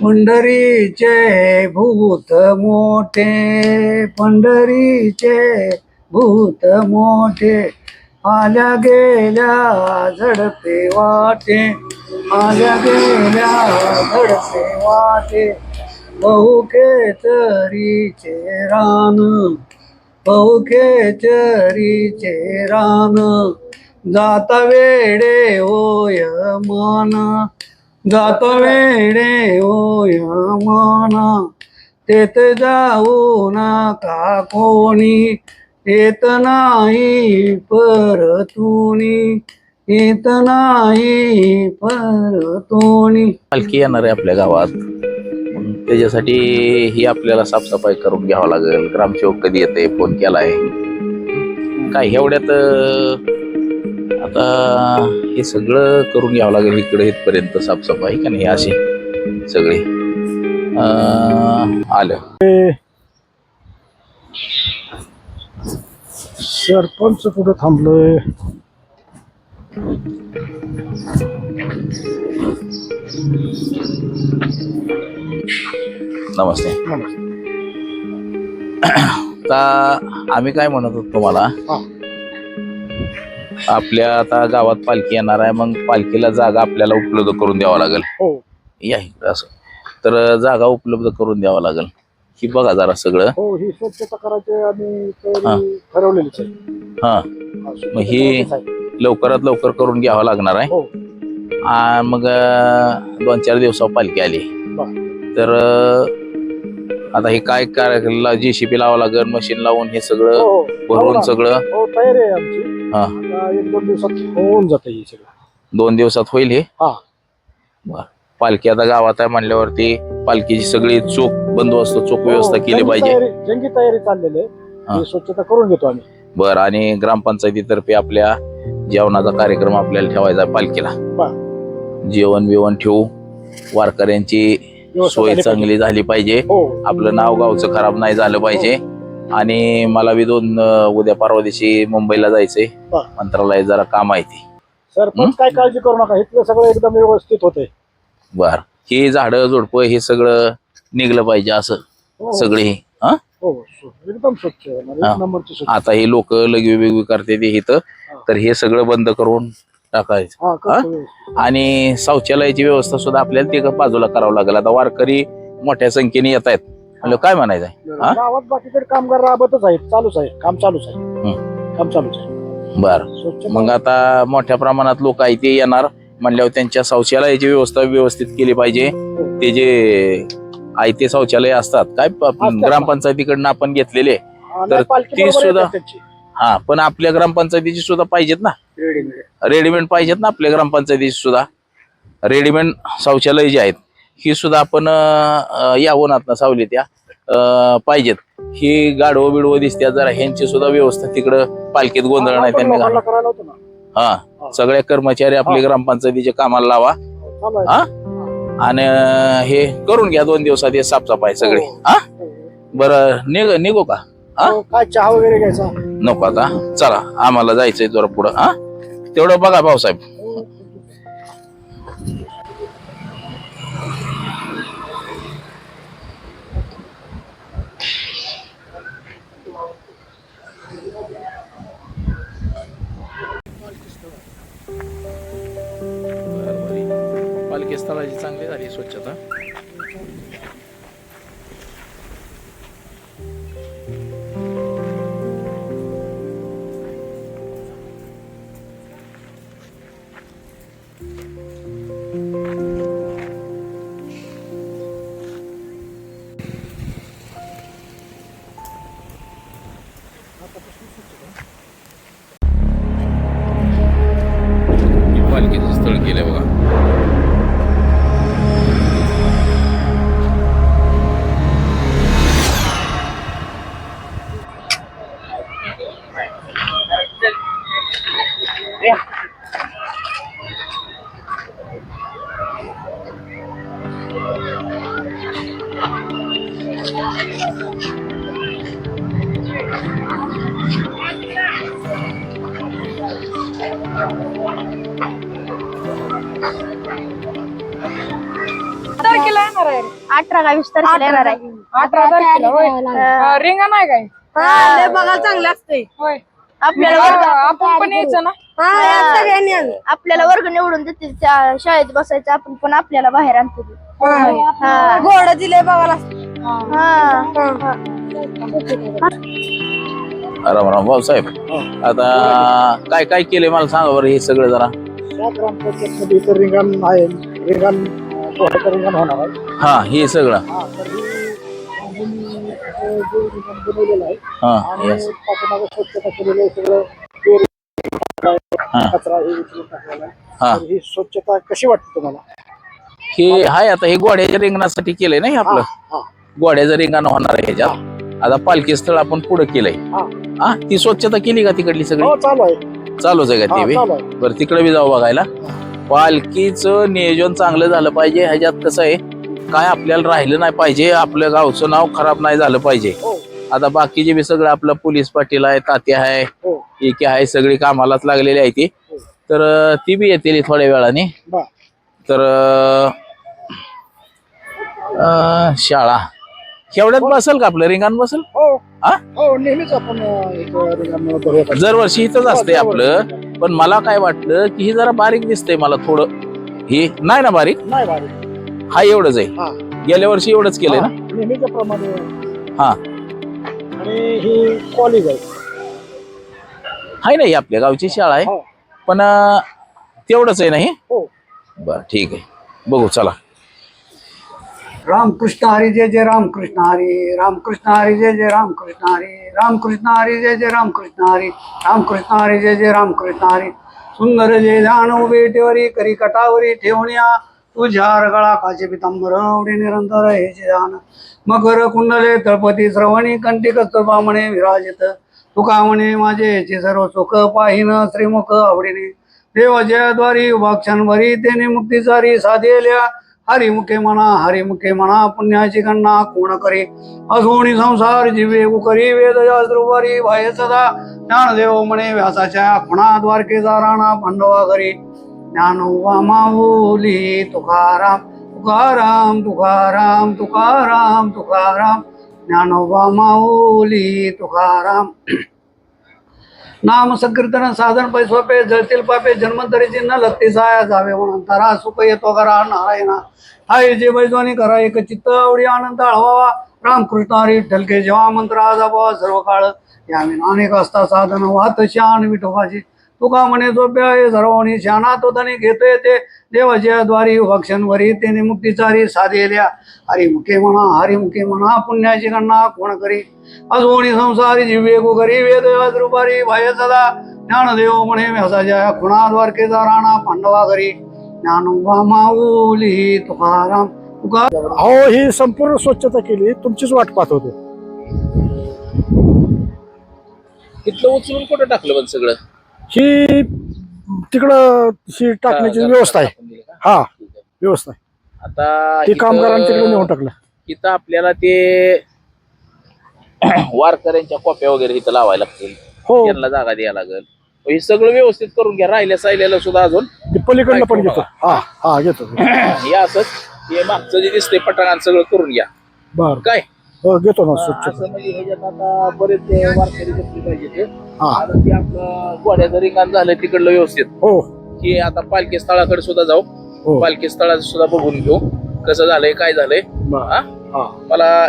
पंढरीचे भूत मोठे, पंढरीचे भूत मोठे, आल्या गेल्या झडपे वाटे, आल्या गेल्या झडपे वाटे. बहुके चरीचे रान, बहुके चरीचे रान, जाता वेडे होय मन, जात वेडे होय मन. तेथ जाऊ नका कोणी, येत नाही परतुनी, येत नाही परतुनी. पालखी येणार आहे आपल्या गावात, मग त्याच्यासाठी ही आपल्याला साफसफाई करून घ्यावं लागेल. ग्रामसेवक कधी येते फोन केलाय काय एवढ्यात आता हे सगळं करून घ्यावं लागेल. इकडे इथपर्यंत साफसफाई का नाही अशी सगळी आलं. सरपंच कुठं थांबलोय? नमस्ते. आता आम्ही काय म्हणत होतो तुम्हाला, आपल्या आता गावात पालखी येणार आहे, मग पालखीला जागा आपल्याला उपलब्ध करून द्यावा लागेल. या इकडे असं तर जागा उपलब्ध करून द्यावा लागेल. ही बघा जरा सगळं. हो, ही स्वच्छता करायची आणि ठरवलेलीच आहे. हा, मग ही लवकरात लवकर करून घ्यावं लागणार आहे. मग 2-4 दिवसावर पालखी आली तर आता हे काय करायला JCB लावावं लागेल, मशीन लावून हे सगळं भरून सगळं तयारी आहे आमची. 1-2 दिवसात होऊन जातं हे सगळं. 2 दिवसात होईल हे. पालखी आता गावात आहे म्हणल्यावरती पालखीची सगळी चोख बंदोबस्त, चोख व्यवस्था केली पाहिजे. जंगी तयारी चाललेली आहे, स्वच्छता करून घेतो आम्ही. बरं, आणि ग्रामपंचायतीतर्फे आपल्या जेवणाचा कार्यक्रम आपल्याला ठेवायचा आहे पालखीला. जेवण बिवण ठेवू, वारकऱ्यांची सोय चांगली झाली पाहिजे. आपलं नाव गावचं खराब नाही झालं पाहिजे. आणि मला बी उद्या परवा दिवशी मुंबईला जायचंय, मंत्रालयात जरा काम आहे ते. सरपंच काय काळजी करू नका, इथलं सगळं एकदम व्यवस्थित होतंय. बर, हे झाडं झुडपं हे सगळं निघलं पाहिजे असं सगळे. एकदम स्वच्छ. आता हे लोक लघवी बिगवी करते ते इथं, तर हे सगळं बंद करून टाकायचं. आणि शौचालयाची व्यवस्था सुद्धा आपल्याला ते बाजूला करावं लागेल. आता वारकरी मोठ्या संख्येने येत आहेत म्हणजे काय म्हणायचं, गावात बाकीकडे कामगार राबतच आहेत, चालूच आहे काम, चालूच आहे काम, चालूच आहे. बर, मग आता मोठ्या प्रमाणात लोक आहे ते येणार म्हणल्यावर त्यांच्या शौचालयाची व्यवस्था व्यवस्थित केली पाहिजे. ते जे आहे ते शौचालय असतात काय ग्रामपंचायतीकडनं आपण घेतलेले, तर ती सुद्धा पण आपल्या ग्रामपंचायतीची सुद्धा पाहिजेत ना, रेडीमेड पाहिजेत ना. आपल्या ग्रामपंचायतीची सुद्धा रेडीमेड शौचालय जे आहेत ही सुद्धा आपण या उन्हात सावली त्या पाहिजेत. ही गाडवं बिडवं दिसत्या जरा, ह्यांची सुद्धा व्यवस्था तिकडं पालखीत गोंधळ नाही त्यांनी. सगळे कर्मचारी आपले ग्रामपंचायतीच्या कामाला लावा. आणि हे करून घ्या 2 दिवसात हे साफसफाई सगळी. बरं, निघू का? काय चहा वगैरे घ्यायचा नको आता, चला आम्हाला जायचंय जरा पुढं. तेवढं बघा भाऊसाहेब. पालखी स्थळाची चांगली झाली स्वच्छता. पालखीचं स्थळ केलंय बघा. तारखेला आहे ना येणार आहे 18 का 20 तारखेला येणार आहे. 18 तारखेला होय. रिंगा नाही काय बघायला चांगलं असतंय. होय. आपल्याला आपण पण यायचं ना. आपल्याला वर्ग निवडून देतील त्या शाळेत बसायचं, आपण पण आपल्याला बाहेर आणतो. घोडं दिले बघायला. राम राम भाऊसाहेब. आता काय काय केलंय मला सांगा बरं हे सगळं जरा. त्या ग्रामपंचायतमध्ये इतर रिंगण आहे, रिंगण घोड्याचं रिंगण होणार आहे. हा हे सगळं तर हे जे रिंगण बनवलेलं आहे हा आणि yes. पाठीमागे स्वच्छता केलेलं आहे सगळं. कचरा हे उचलून टाकलेला आहे. हा. तर ही स्वच्छता कशी वाटते तुम्हाला? हे हाय आता हे घोड्याच्या रिंगणासाठी केलंय नाही आपलं. हा. घोड्याचं रिंगण होणार आहे ह्याच्यात. आता पालखी स्थळ आपण पुढे केलंय. हा. हा ती स्वच्छता केली का तिकडली सगळी? हो चालू आहे. चालूच आहे का हा, ते बी? चालू आहे. बरं तिकडे बी जाऊ बघायला. पालखीचं नियोजन चांगलं झालं पाहिजे. ह्याच्यात कसं आहे काय आपल्याला राहिलं नाही पाहिजे, आपलं गावचं नाव खराब नाही झालं पाहिजे. हो. आता बाकीचे बी सगळं आपलं पोलीस पाटील आहे, तात्या आहे, हो. एके आहे, सगळी कामालाच लागलेली आहे ती. तर ती बी येतील थोड्या वेळाने. बर. तर शाळा एवढ्यात बसेल का आपलं रिंगण बसेल? हो हा? हो नेहमीच आपण एक रिंगण भरवत असतो. दरवर्षी इथंच असते आपलं. पण मला काय वाटलं की ही जरा बारीक दिसतंय मला थोडं. ही नाही ना बारीक? नाही बारीक. हा एवढंच आहे. हा. गेल्या वर्षी एवढंच केलंय ना. नेहमीच्या प्रमाणे. हा आणि ही कॉलेज आहे. हाय ना ही आपल्या गावची शाळा आहे. हो. पण तेवढंच आहे ना हे. हो. बरं ठीक आहे बघू चला. रामकृष्ण हरी जय जय रामकृष्ण हरी, रामकृष्ण हरी जय जय रामकृष्ण हरी, रामकृष्ण हरी जय जय रामकृष्ण हरी, रामकृष्ण हरी जय जय रामकृष्ण हरी. सुंदर जय ध्यान उभे ठेवरी करी कटावरी ठेवण्या, तुझ्या गळा काचे पितांबर आवडी निरंतर हे ध्यान. मकर कुंडले तळपती श्रवणी कंठी कस्तुरबा म्हणे विराजित, तुका म्हणे माझे याचे सर्व सुख पाहिन श्रीमुख आवडीने. देवाच्या द्वारी उभा क्षणभरी त्याने मुक्तीचारी साधेल्या, हरिमुखे म्हणा पुण्याची गणना कोण करे. असोणी संसार जीवे करी वेद शास्त्रोवारी भाय सदा, ज्ञानदेव म्हणे व्यासाच्या खुणा द्वारकेचा राणा पांडवा घरी. ज्ञानोबा माऊली तुकाराम तुकाराम तुकाराम तुकाराम तुकाराम, ज्ञानोबा माऊली तुकाराम. नाम संकीर्तन साधन पैसोपे जळतील पापे, जन्मंतरीची न लत्ती साया जावे म्हणून तारा सुख येतो करा नारायणा. हाय जे बैजवानी करा एक चित्त आवडी आनंद आळवावा. रामकृष्ण हरी ठलके जेव्हा मंत्र आजावा सर्व काळ, यावे अनेक असता साधन वाहत शान विठोबाची. तुका म्हणे झोप्या हे सर्वांनी शाना तो धनी घेतो येते, देवाच्या द्वारी भक्षणवरी त्याने मुक्तीचारी साधेल्या. हरिमुखे म्हणा पुण्याची गणना कोण करी. अजोणी संसारी जीवे करी वेद द्रुपारी भाय सदा, ज्ञानदेव म्हणे व्यासाच्या खुणा द्वारकेचा राणा पांडवा घरी. ज्ञानोबा माऊली तुकाराम तुकाराम. हो ही संपूर्ण स्वच्छता केली, तुमचीच वाट पाहत होतो. तिथलं उचलून कुठं टाकलं पण सगळं? ही तिकडं ही टाकण्याची व्यवस्था आहे. हा व्यवस्था आहे. आता ती कामगारांनी तिकडे नेऊन टाकलं. इथं आपल्याला ते वारकऱ्यांच्या कॉप्या वगैरे इथं लावायला लागतील. हो. त्यांना जागा द्यायला लागेल. हे सगळं व्यवस्थित करून घ्या. राहिल्या सायल्याला सुद्धा अजून ते पलीकडनं पण घेतो. हा हा घेतो. हे असंच हे मागचं जे दिसतंय पटांगण सगळं करून घ्या. बर काय हो घेतो ना स्वच्छता. असं म्हणजे ह्याच्यात आता बरेच वारकरी जपले पाहिजे ते. हा. आता ते आपलं घोड्याचं रिंगण झालं तिकडलं व्यवस्थित. हो की आता पालखी स्थळाकडे सुद्धा जाऊ. हो. पालखी स्थळाचं सुद्धा बघून घेऊ कसं झालंय काय झालंय. बर. हा हा मला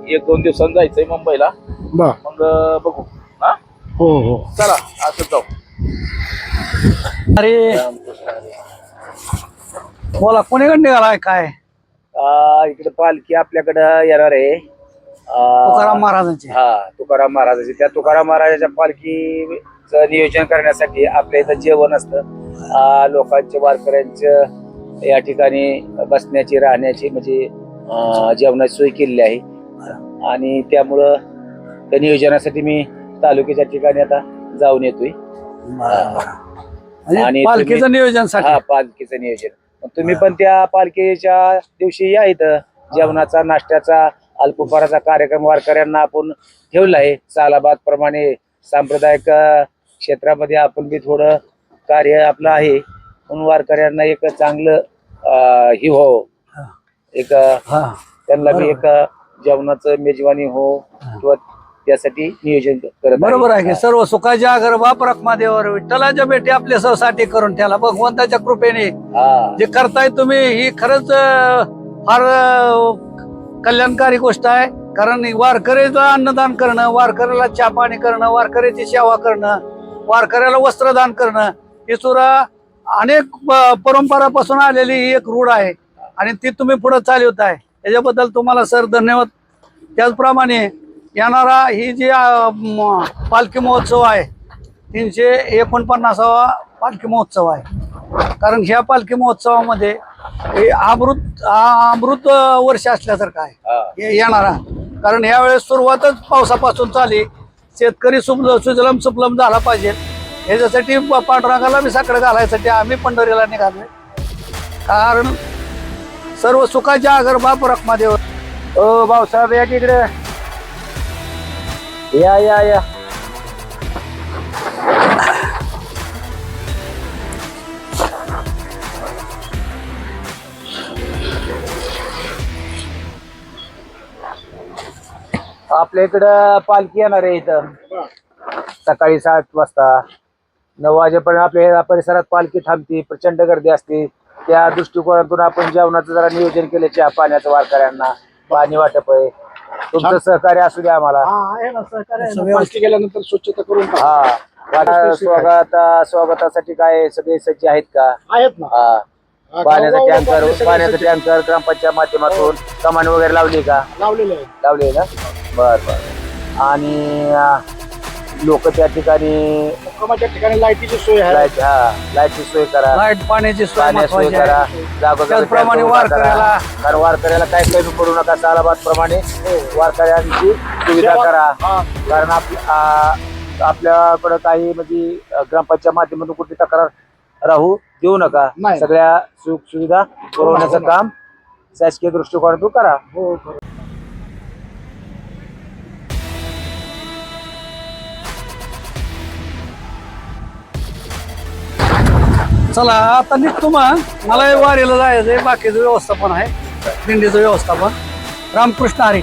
1-2 दिवसांनी जायचंय मुंबईला. बर. मग बघू. हा हो हो चला असं जाऊ. अरे बोला कोणीकडे निघालाय काय? इकडे पालखी आपल्याकडं येणार आहे तुकाराम महाराजांचे. हा तुकाराम महाराजाची. त्या तुकाराम महाराजाच्या पालखीचं नियोजन करण्यासाठी आपल्या इथं जेवण असतं. लोकांचे वारकऱ्यांचं या ठिकाणी बसण्याची राहण्याची म्हणजे जेवणाची सोय केलेली आहे. आणि त्यामुळं त्या नियोजनासाठी मी तालुक्याच्या ठिकाणी आता जाऊन येतोय. आणि पालखीचं नियोजनासाठी. हा पालखीचं नियोजन. तुम्ही पण त्या पालखीच्या दिवशी या इथं. जेवणाचा नाश्त्याचा अल्पोपहाराचा कार्यक्रम वारकऱ्यांना आपण ठेवला आहे. सालाबाद प्रमाणे सांप्रदायिक क्षेत्रामध्ये आपण बी थोडं कार्य आपलं आहे म्हणून वारकऱ्यांना एक चांगलं ही व्हावं एक हा त्यांना बी एक जेवणाचं मेजवानी हो किंवा त्यासाठी नियोजन करत बरोबर आहे की सर्व सुखाच्या अगर बाप रखमादेवर विठ्ठलाच्या भेटी आपल्या सहसाठी करून ठेवला भगवंताच्या कृपेने हा जे करताय तुम्ही ही खरंच फार कल्याणकारी गोष्ट आहे. कारण वारकऱ्याचं अन्नदान करणं, वारकऱ्याला चहा पाणी करणं, वारकऱ्याची सेवा करणं, वारकऱ्याला वस्त्रदान करणं ही सुद्धा अनेक परंपरापासून आलेली ही एक रूढ आहे आणि ती तुम्ही पुढे चालवताय याच्याबद्दल तुम्हाला सर धन्यवाद. त्याचप्रमाणे येणारा ही जी पालखी महोत्सव आहे 349वा पालखी महोत्सव आहे. कारण ह्या पालखी महोत्सवामध्ये हे अमृत वर्ष असल्यासारखं आहे हे येणारा. कारण यावेळेस सुरुवातच पावसापासून चाली, शेतकरी सुजलम सुफलम झाला पाहिजे ह्याच्यासाठी पांडुरंगाला बी साकडं घालायसाठी आम्ही पंढरीला निघालोय. कारण सर्व सुखाच्या अगर बाप रखमादेव. ओ भाऊसाहेब या की इकडे या या या आपल्या इकडं पालखी येणार आहे इथं सकाळी 7 वाजता 9 वाजेपर्यंत आपल्या परिसरात पालखी थांबते. प्रचंड गर्दी असते. त्या दृष्टिकोनातून आपण जेवणाचं जरा नियोजन केलं, चहा पाण्याचं वारकऱ्यांना पाणी वाटप आहे. तुमचं सहकार्य असू द्या आम्हाला. आहे ना सहकार्य पालखी गेल्यानंतर स्वच्छता करून टाकू. हा स्वागतासाठी काय सगळे सज्ज आहेत का? आहेत ना. हा पाण्याचं टँकर ग्रामपंचायत माध्यमातून कमान वगैरे लावली का? लावलेले आहे. लावली ना. बर बर. आणि लोक त्या ठिकाणी मुक्कामाच्या ठिकाणी लाईटीची सोय आहे. लाईटची सोय करा, लाईट पाण्याची सोय पाण्याची सोय महत्त्वाची करा. आहे. जागोजागी त्याचप्रमाणे टँकर उभा करा. वारकऱ्याला कारण वारकऱ्याला काय कमी पडू नका. सालाबाद प्रमाणे वारकऱ्यांची सुविधा करा. कारण आपल्याकडे काही म्हणजे ग्रामपंचायत माध्यमातून कुठली तक्रार राहू देऊ नका. नाही. सगळ्या सुख सुविधा पुरवण्याचं काम शासकीय दृष्टिकोनातून करा. हो. चला आता निघतो मग. मला वारीला जायचंय. बाकीचं व्यवस्थापन आहे, दिंडीचं व्यवस्थापन. रामकृष्ण हरी.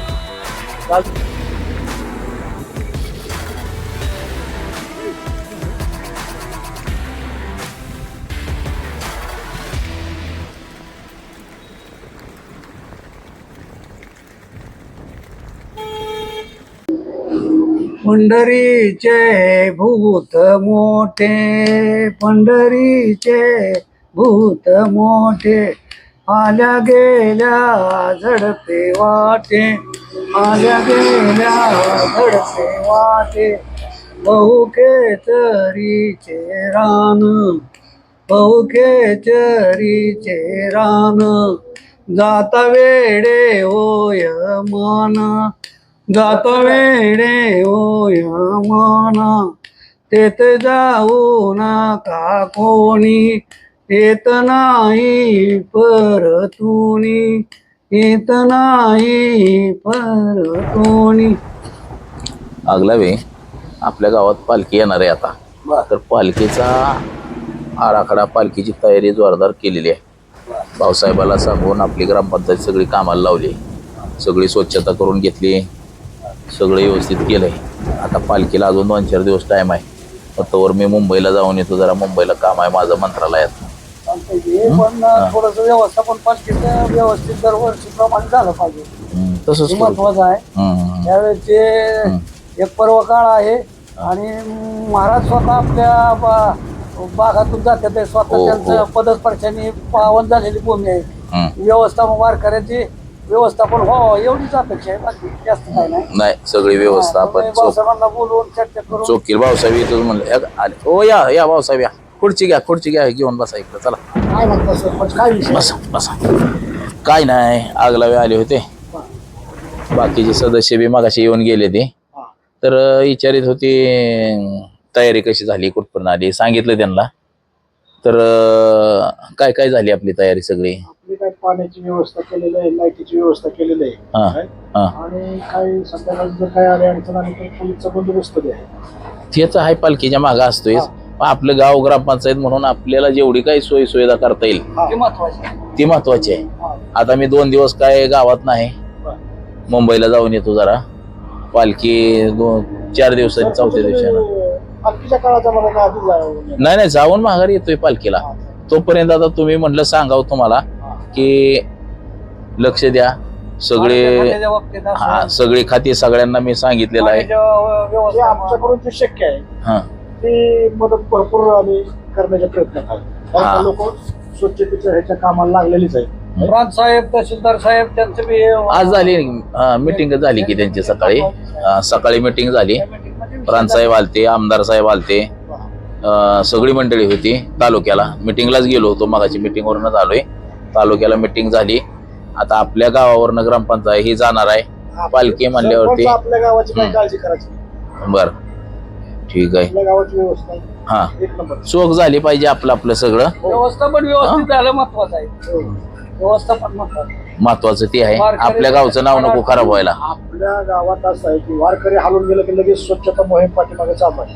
पंढरीचे भूत मोठे, पंढरीचे भूत मोठे, आल्या गेल्या झडपे वाटे, आल्या गेल्या झडपे वाटे. बहुके चरीचे रान, बहुके चरीचे रान, जाता वेडे होय मान, जाता वेडे होय माना. तेथ जाऊ नका कोणी, येत नाही परतुनी, येत नाही परतुनी. आगलावे आपल्या गावात पालखी येणार आहे आता. तर पालखीचा आराखडा, पालखीची तयारी जोरदार केलेली आहे. भाऊसाहेबाला सांगून आपली ग्रामपंचायत सगळी कामाला लावली, सगळी स्वच्छता करून घेतली, सगळं व्यवस्थित केलंय. आता पालखीला अजून 2-4 दिवस टाइम आहे. तोवर मी मुंबईला जाऊन येतो. जरा मुंबईला काम आहे माझं मंत्रालयात. पण थोडस व्यवस्थापन पालखीचं व्यवस्थित दरवर्षीप्रमाणे झालं पाहिजे. तसंच करू. महत्वाचं आहे. यावेळेचे एक पर्व काळ आहे आणि महाराज स्वतः आपल्या बागातून जातात. स्वतः त्यांचं पदस्पर्शाने पावन झालेली भूमी आहे. व्यवस्थापन वारकऱ्याची व्यवस्थापन व्हावं एवढीच अपेक्षा आहे. बाकी जास्त काय नाही. सगळी व्यवस्था आपण भाऊसाहेबांना बोलवून चर्चा करून चोकील. भाऊसाहेब इथं म्हणलं आले. हो या भाऊसाहेब या. खुर्ची घ्या घेऊन बसा इकडं. चला काय म्हणतात सरपंच, काय विषय? बसा. काय नाही, आगलावे आले होते. बाकीचे सदस्य बी मागाशी येऊन गेले ते. तर विचारित होती तयारी कशी झाली, कुठपर्यंत आली. सांगितलं त्यांना. तर काय झाली आपली तयारी सगळी. आपली काय पाण्याची व्यवस्था केलेली आहे, लाईटीची व्यवस्था केलेली आहे. आणि काही संध्याकाळी जर काय आले अडचण आली तर पोलीसचा बंदोबस्त आहे. ते तर आहे, पालखीच्या मागं असतोय. आपलं गाव ग्रामपंचायत म्हणून आपल्याला जेवढी काही सोयी सुविधा करता येईल महत्वाचं ती महत्वाची आहे. आता मी 2 दिवस काय गावात नाही, मुंबईला जाऊन येतो जरा. पालखी 4 दिवसांनी 4थ्या दिवसाला. पालखीच्या काळाचा मला काय आधी जावं. नाही जाऊन माघारी येतोय पालखीला. तोपर्यंत आता तुम्ही म्हटलं सांगावं तुम्हाला की लक्ष द्या सगळे. खात्याच्या बाबतीत असं हा, सगळी खाती सगळ्यांना मी सांगितलेलं आहे. पाण्याच्या जे व्यवस्था आमच्याकडून जे शक्य आहे हा ते मदत भरपूर आम्ही करण्याचा प्रयत्न हा. करतो. लोक स्वच्छतेच्या ह्याच्या कामाला लागलेलीच आहे. प्रांत साहेब तहसीलदार साहेब त्यांचं बी आज झाली मीटिंग झाली की त्यांची सकाळी. सकाळी मीटिंग झाली. प्रांत साहेब आलते, आमदार साहेब आलते, सगळी मंडळी होती. तालुक्याला मीटिंगलाच गेलो होतो, मगाची मीटिंगवरूनच आलोय. तालुक्याला मीटिंग झाली. आता आपल्या गावावरनं ग्रामपंचायत ही जाणार आहे. पालखी म्हणल्यावरती सरपंच आपल्या गावाची काय काळजी करायची नाही. बर ठीक आहे. आपल्या गावाची व्यवस्था हा एक नंबर. चोख झाली पाहिजे आपलं सगळं. व्यवस्थापन व्यवस्थित झालं महत्वाचं आहे. व्यवस्थापन महत्वाचं. महत्वाचं ते आहे. आपल्या गावचं नाव नको खराब व्हायला. आपल्या गावात असं आहे की वारकरी हालून गेलं की लगेच स्वच्छता मोहीम पाठीमागे चालू आहे.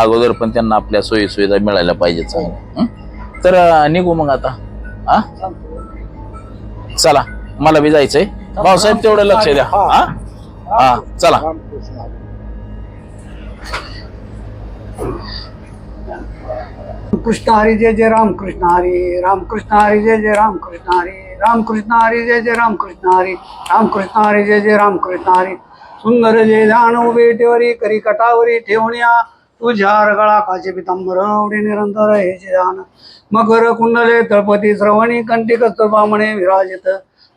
अगोदर पण त्यांना आपल्या सोयी सुविधा मिळायला पाहिजे चांगल्या. तर निघू मग आता. हा चला, मला बी जायचंय. भाऊसाहेब तेवढं लक्ष द्या. हा हा चला. रामकृष्ण हरी. कृष्ण हरी जय जय रामकृष्ण हरी. रामकृष्ण हरी जय जय रामकृष्ण हरी. रामकृष्ण हरी जय जय रामकृष्ण हरी. रामकृष्ण हरी जय जय रामकृष्ण हरी. सुंदर जय जाणव बेटेवरी करी कटावरी ठेवण्या तुझ्या रगळा काचे पितांबर आवडे निरंतर हे जाण. मकर कुंडले तळपती श्रवणी कंठी कस्तुरबा म्हणे विराजित.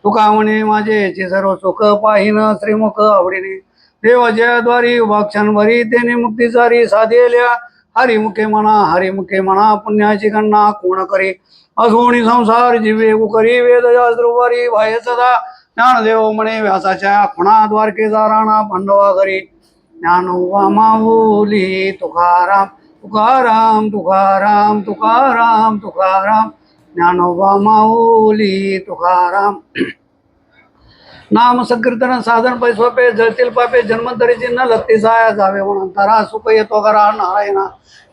तुका म्हणे माझे याचे सर्व सुख पाहिन श्रीमुख आवडीने. देवाच्या द्वारी उभाक्षणभरी तेने मुक्तीचारी साधेल्या. हरिमुखे म्हणा पुण्याची गणना कोण करे. असोणी संसार जीवे करी वेद शास्त्रोवारी बाह्य सदा. ज्ञानदेव म्हणे व्यासाच्या खुणा द्वारकेचा राणा पांडवा घरी. ज्ञानोबा माऊली तुकाराम तुकाराम तुकाराम तुकाराम तुकाराम. ज्ञानोबा माऊली तुकाराम. नाम संकीर्तन साधन पैसोपे जळतील पापे जन्मंतरी चिन्ह लत्ती साया जावे म्हणून तारा सुख येतो करा नारायणा.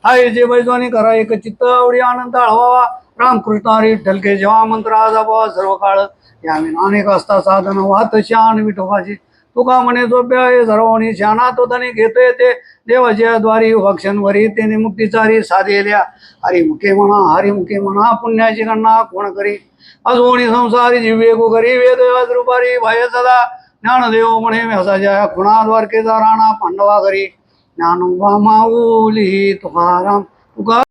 हाय जे बैजवानी करा एक चित्त आवडी आनंद आळवावा. रामकृष्ण हरी ढलके जेव्हा मंत्र आजावा सर्व काळ. यावे अनेक असता साधन वाहत शान विठोबाची. तुका म्हणे झोप्या हे सर्वांनी शाना तो धनी घेतोय ते. देवाच्या द्वारी भक्षणवरी तेने मुक्तीचारी साधेल्या. हरिमुखे म्हणा पुण्याची गणना कोण करी. अजोणी संसारी जीवे करी वेद रूपारी बाह्य सदा. ज्ञानदेव म्हणे व्यासाच्या खुणा द्वारकेचा राणा पांडवा घरी. ज्ञानोबा माऊली तुकाराम तुका